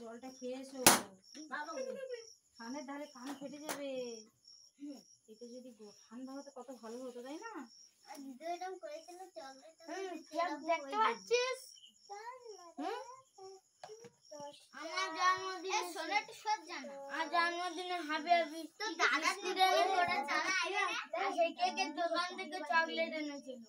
জলটা খেয়েছো কানের ধারে কান ফেটে যাবে। এটা যদি ঠান্ডা হতো কত ভালো হতো, তাই না? দেখতে পাচ্ছিস আমার জন্মদিনে সোনাটা সব জানা আর জন্মদিনে হাবি হাবি তো দাদা দিদি ওরা জানা আর সেই কেকের দোকান থেকে চকলেট এনেছিল।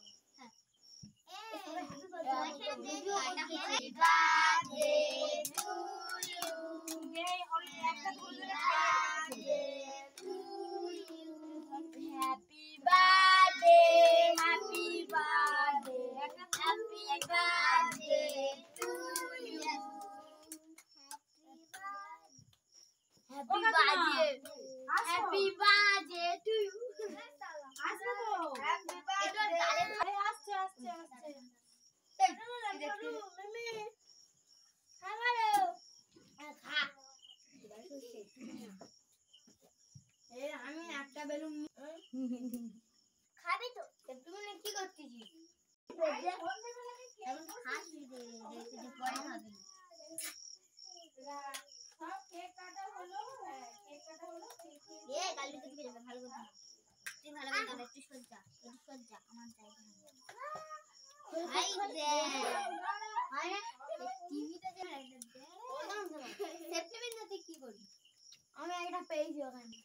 Happy birthday to you. আসবে তো? আরে আসছে আসছে আসছে। আমি একটা বেলুন খাবি তো? তুমি কি করতেছিস? এখন খাবি রে, পরে খাবি। সব কেক কাটা হলো, কেক কাটা হলো। কালকে থেকে যাবে ভালো কথা। তুই ভালো কথা একটু সজ্জা, আমার জায়গা নেই। হাই দে। আরে টিভিতে যে একটা দে। সেপ্টেম্বরে তুই কি করবি? আমি একটা পেয়েছি ওখানে।